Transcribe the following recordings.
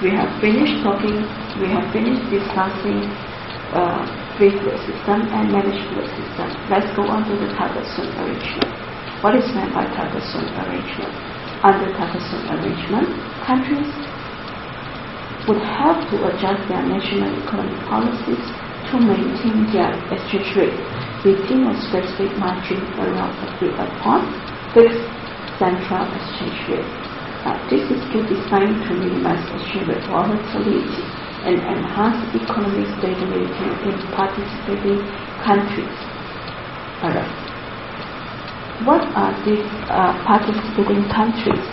we have finished discussing free float system and managed float system. Let's go on to the Tagore-Sun arrangement. What is meant by Tagore-Sun arrangement? Under Tagore-Sun arrangement, countries would have to adjust their national economic policies to maintain their exchange rate within a specific margin around agreed upon fixed central exchange rate. This is designed to minimize exchange rate volatility and enhance economic stability in participating countries. Alright. What are these participating countries?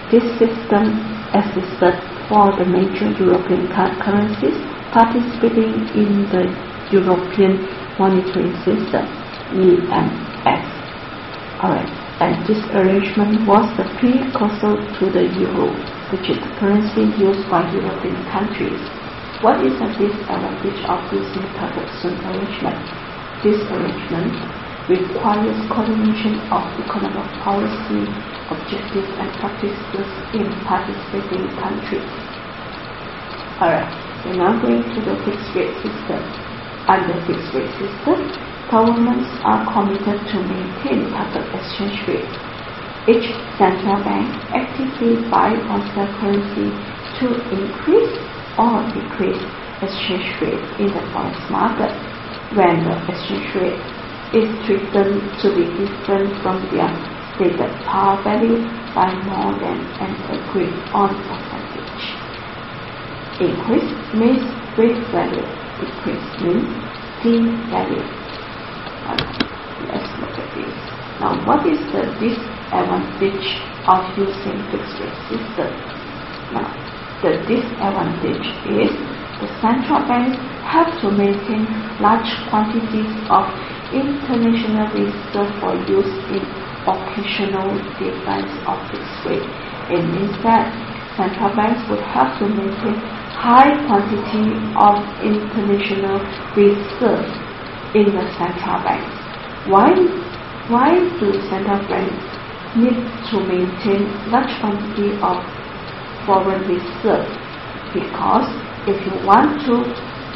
This system existed for the major European currencies participating in the European Monetary System, EMS. Alright, and this arrangement was the precursor to the euro, which is the currency used by European countries. What is the disadvantage of using Tagore-Sun arrangement? This arrangement requires coordination of economic policy, objectives and practices in participating countries. Alright, we're now going to the fixed rate system. Under fixed rate system, governments are committed to maintain target exchange rate. Each central bank actively buys on their currency to increase or decrease exchange rate in the forex market when the exchange rate is threatened to be different from their stated par value by more than an agreed on percentage. Increase means rate value, decrease means D value. Let's look at this. Now, what is the disadvantage of using fixed rate system? Now, the disadvantage is the central banks have to maintain large quantities of international reserve for use in occasional defense of fixed rate. It means that central banks would have to maintain high quantity of international reserve in the central banks. Why do central banks need to maintain large quantity of foreign reserve? Because if you want to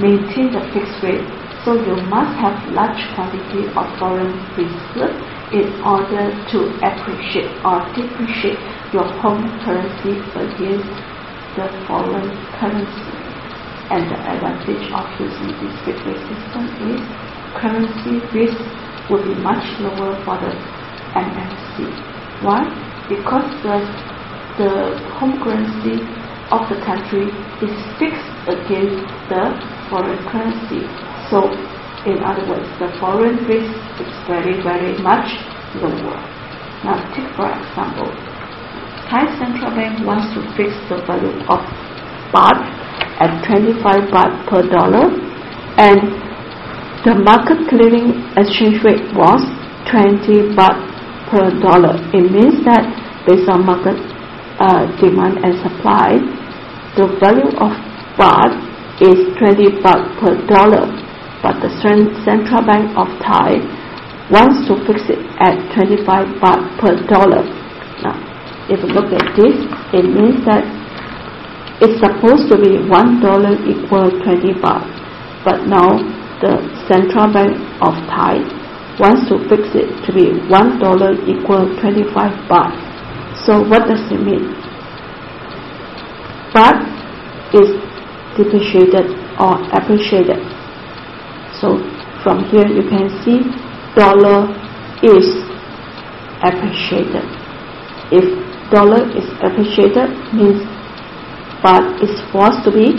maintain the fixed rate, so you must have large quantity of foreign reserve in order to appreciate or depreciate your home currency against the foreign currency. And the advantage of using this fixed rate system is currency risk will be much lower for the MMC. Why? Because the home currency of the country is fixed against the foreign currency. So, in other words, the foreign risk is very, very much lower. Now, take for example, Thai Central Bank wants to fix the value of baht at 25 baht per dollar, and the market clearing exchange rate was 20 baht per dollar. It means that based on market demand and supply, the value of baht is 20 baht per dollar, but the Central Bank of Thai wants to fix it at 25 baht per dollar. Now, if you look at this, it means that it's supposed to be $1 equal 20 baht, but now the Central Bank of Thai wants to fix it to be $1 equal 25 baht. So what does it mean? Baht is depreciated or appreciated. So from here you can see dollar is appreciated. If dollar is appreciated, means baht is forced to be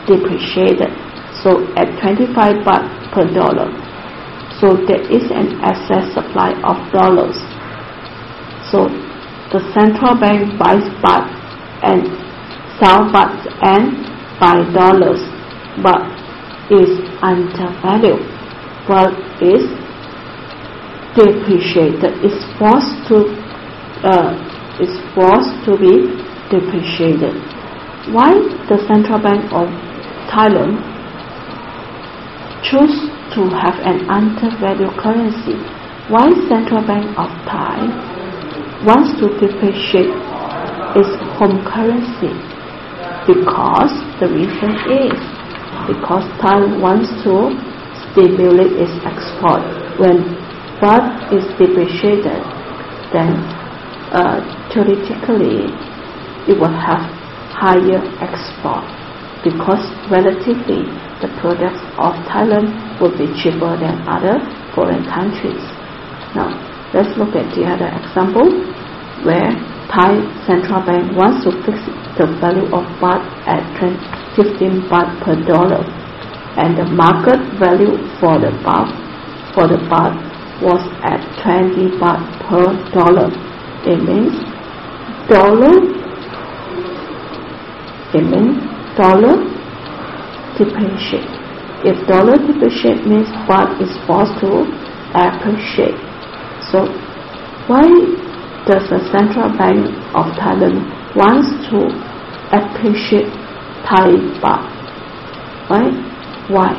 depreciated. So at 25 baht per dollar. So there is an excess supply of dollars. So the central bank buys baht and sells baht and buy dollars, but is undervalued. Well, is depreciated. Is forced to be depreciated. Why the Central Bank of Thailand choose to have an undervalued currency? Why Central Bank of Thai wants to depreciate its home currency? Because the reason is because Thailand wants to stimulate its export. When baht is depreciated, then theoretically it will have higher export, because relatively the products of Thailand will be cheaper than other foreign countries. Now let's look at the other example where Thai central bank wants to fix the value of baht at 15 baht per dollar, and the market value for the baht was at 20 baht per dollar. It means dollar depreciate. If dollar depreciate means baht is forced to appreciate. So why does the Central Bank of Thailand wants to appreciate Thai baht? Right? Why?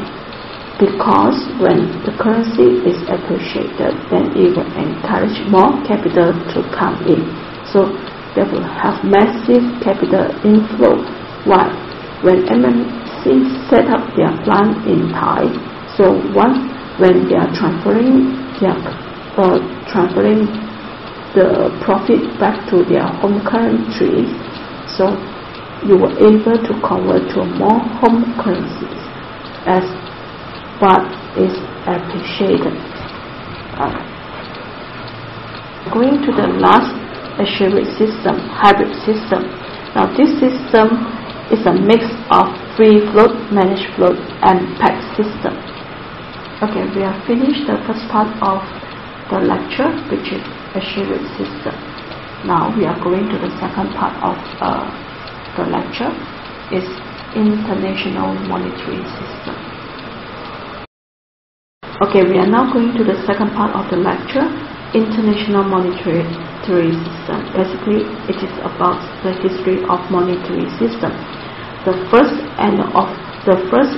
Because when the currency is appreciated, then it will encourage more capital to come in. So they will have massive capital inflow. Why? When MNCs set up their plant in Thai, so when they are transferring the profit back to their home country, so you were able to convert to more home currencies as baht is appreciated. Going to the last assured system, hybrid system. Now this system is a mix of free float, managed float, and packed system. Okay, we have finished the first part of the lecture, which is assured system. Now we are going to the second part of the lecture, is international monetary system. Okay, we are now going to the second part of the lecture, international monetary system. Basically, it is about the history of monetary system. The first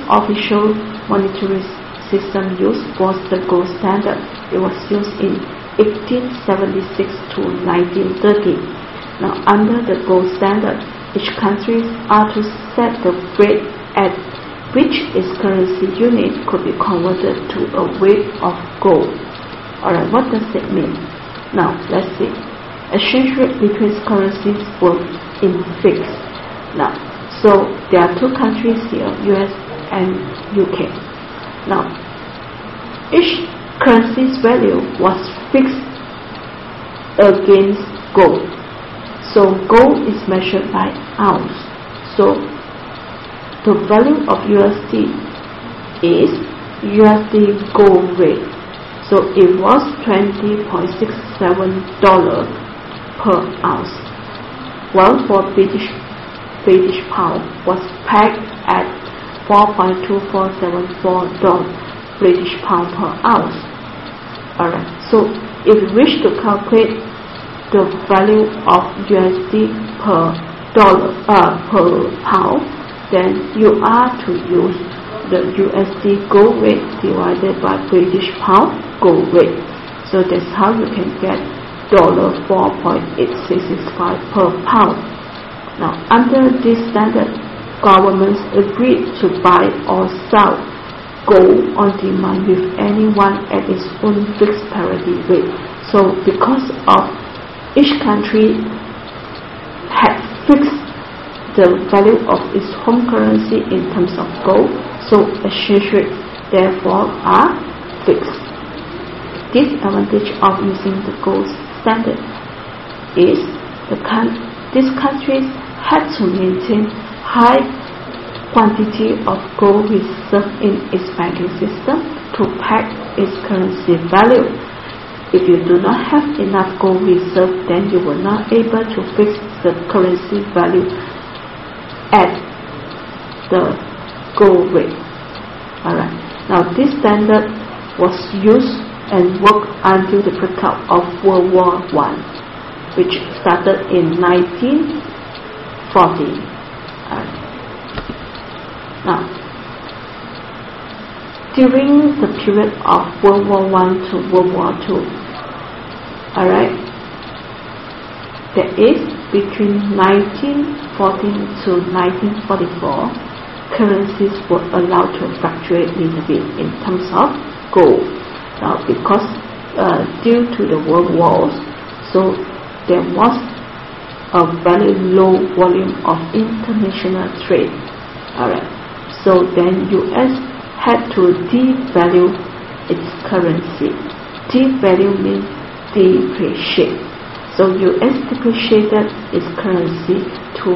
official monetary system used was the gold standard. It was used in 1876 to 1930. Now, under the gold standard, each country are to set the rate at which its currency unit could be converted to a weight of gold. Alright, what does it mean? Now, let's see. Exchange rate between currencies were in fixed. Now, so there are two countries here, US and UK. Now, each currency's value was fixed against gold. So gold is measured by ounce. So the value of USD is USD gold rate. So it was $20.67 per ounce. While for British pound was pegged at $4.2474 British pound per ounce. Alright, so if you wish to calculate the value of USD per pound, then you are to use the USD gold rate divided by British pound gold rate. So that's how you can get $4.8665 per pound. Now, under this standard, governments agreed to buy or sell gold on demand with anyone at its own fixed parity rate. So because of each country had fixed the value of its home currency in terms of gold, so exchange rates therefore are fixed. Disadvantage of using the gold standard is these countries had to maintain high quantity of gold reserve in its banking system to peg its currency value. If you do not have enough gold reserve, then you will not able to fix the currency value at the gold rate. Alright. Now this standard was used and worked until the breakout of World War I, which started in 1940. Now, during the period of World War I to World War II, alright, there is between 1914 to 1944, currencies were allowed to fluctuate a little bit in terms of gold. Now, because due to the world wars, so there was a very low volume of international trade. Alright, so then US had to devalue its currency. Devalue means depreciate. So US depreciated its currency to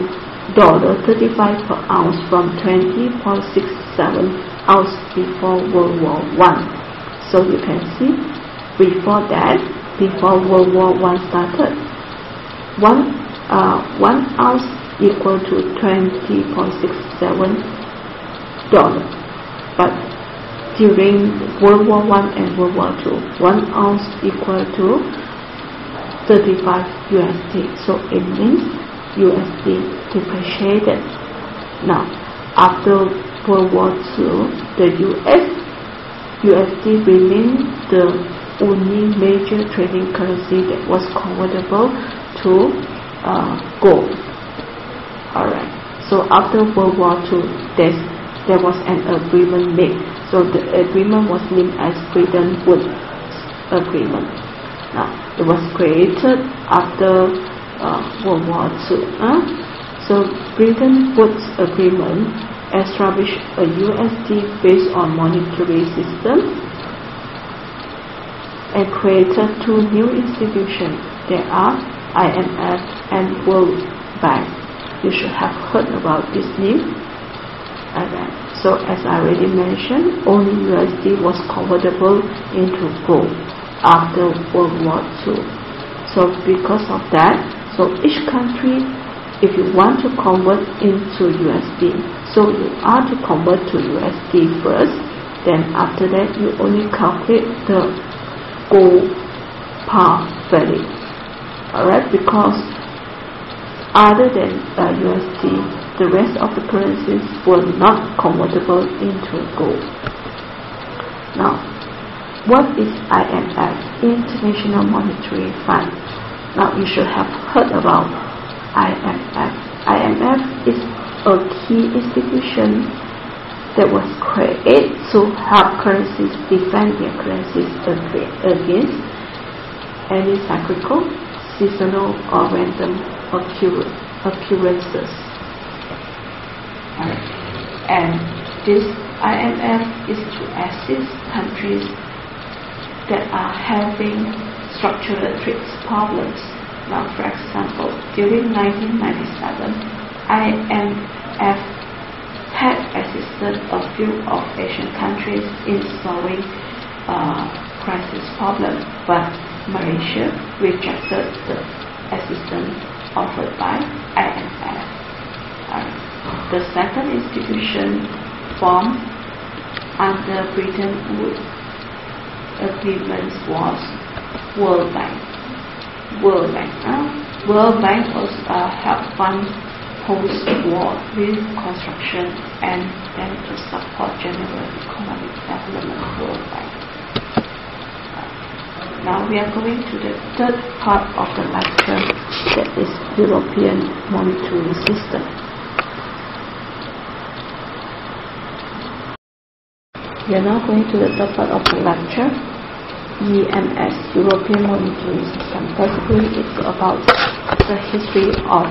$35 per ounce from 20.67 ounce before World War I. So you can see, before that, before World War I started, one ounce equal to $20.67. But during World War I and World War II, 1 ounce equal to 35 USD. So it means USD depreciated. Now, after World War II, the USD remained the only major trading currency that was convertible to gold. Alright. So after World War II, there was an agreement made. So the agreement was named as Bretton Woods Agreement. Now, it was created after World War II. So Bretton Woods Agreement established a USD based on monetary system and created two new institutions. There are IMF and World Bank. You should have heard about this name. So as I already mentioned, only USD was convertible into gold after World War II. So because of that, so each country, if you want to convert into USD, so you are to convert to USD first, then after that you only calculate the gold par value. Alright, because other than USD, the rest of the currencies were not convertible into gold. Now, what is IMF? International Monetary Fund. Now, you should have heard about IMF. IMF is a key institution that was created to help currencies defend their currencies against any cyclical, seasonal, or random occurrences. And this IMF is to assist countries that are having structural trade problems. Now, for example, during 1997, IMF had assisted a few of Asian countries in solving crisis problems, but Malaysia rejected the assistance offered by IMF. The second institution formed under Bretton Woods agreements was World Bank. World Bank was help fund post-war reconstruction and then to support general economic development of World Bank. Now we are going to the third part of the lecture, that is European monetary system. We are now going to the third part of the lecture, EMS, European Monetary System. Basically, it's about the history of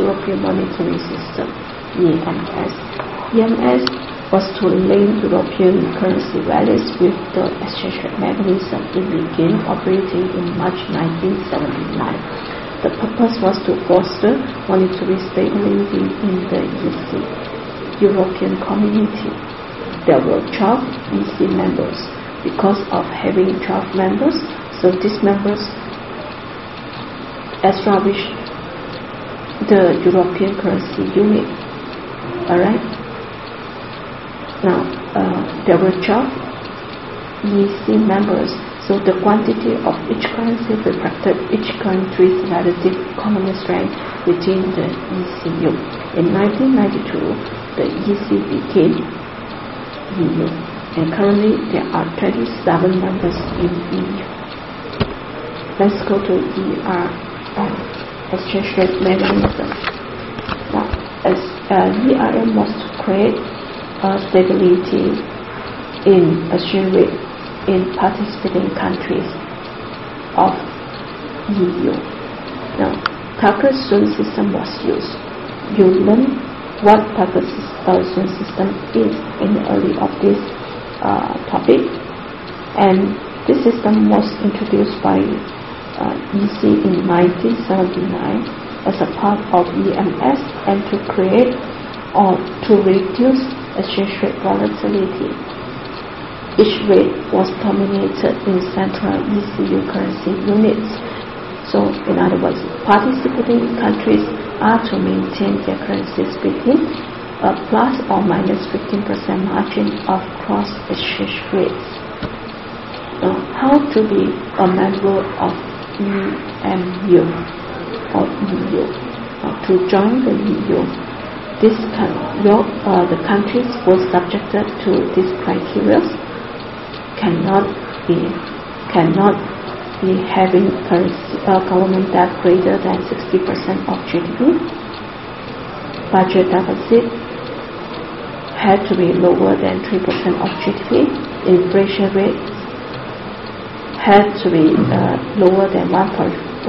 European monetary system, EMS. EMS was to link European currency values with the exchange rate mechanism. It began operating in March 1979. The purpose was to foster monetary stability in the EC, European Community. There were 12 EC members. Because of having 12 members, so these members established the European currency unit. Alright? Now, there were 12 EC members, so the quantity of each currency reflected each country's relative economic strength within the ECU. In 1992, the EC became EU, and currently there are 27 members in EU. Let's go to ERM. exchange rate mechanism. Now, as ERM wants to create stability in exchange rate in participating countries of EU. Now, Tucker-Sun system was used. You learn what Tucker-Sun system is in the early of this topic, and this system was introduced by EC in 1979 as a part of EMS and to create or to reduce exchange rate volatility. Each rate was terminated in central ECU currency units. So, in other words, participating countries are to maintain their currencies within a plus or minus 15% margin of cross exchange rates. Now, how to be a member of EMU or EU? Now, to join the EU, the countries were subjected to these criteria. Cannot be having government debt greater than 60% of GDP. Budget deficit had to be lower than 3% of GDP. Inflation rate had to be lower than 1.5%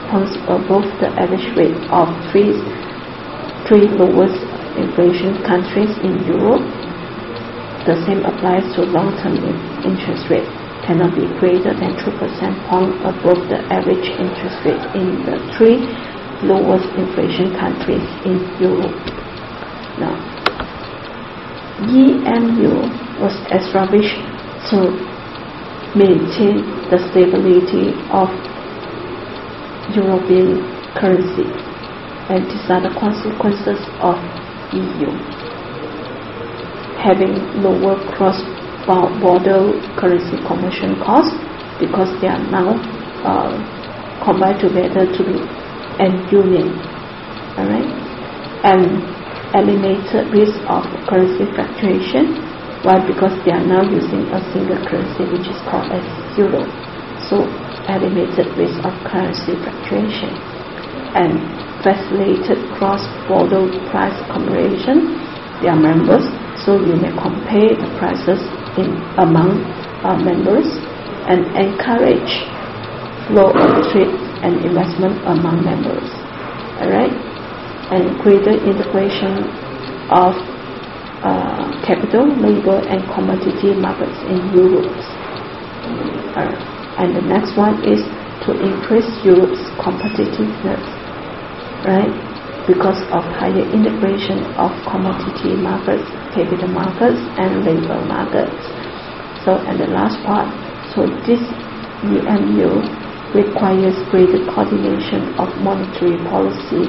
points above the average rate of three lowest inflation countries in Europe. The same applies to long-term interest rate. Cannot be greater than 2% point above the average interest rate in the three lowest inflation countries in Europe. Now, EMU was established to maintain the stability of European currency, and these are the consequences of EU. Having lower cross-border currency conversion costs because they are now combined together to be an union, alright, and eliminated risk of currency fluctuation. Why? Because they are now using a single currency which is called as euro. So eliminated risk of currency fluctuation and facilitated cross-border price comparison. They are members, so you may compare the prices among members and encourage flow of trade and investment among members. Alright, and greater integration of capital, labor, and commodity markets in Europe. And the next one is to increase Europe's competitiveness, right? Because of higher integration of commodity markets, capital markets, and labor markets. So, and the last part, so this EMU requires greater coordination of monetary policy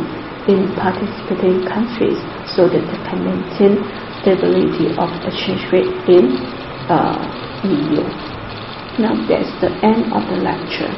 in participating countries so that they can maintain stability of exchange rate in EU. Now, that's the end of the lecture.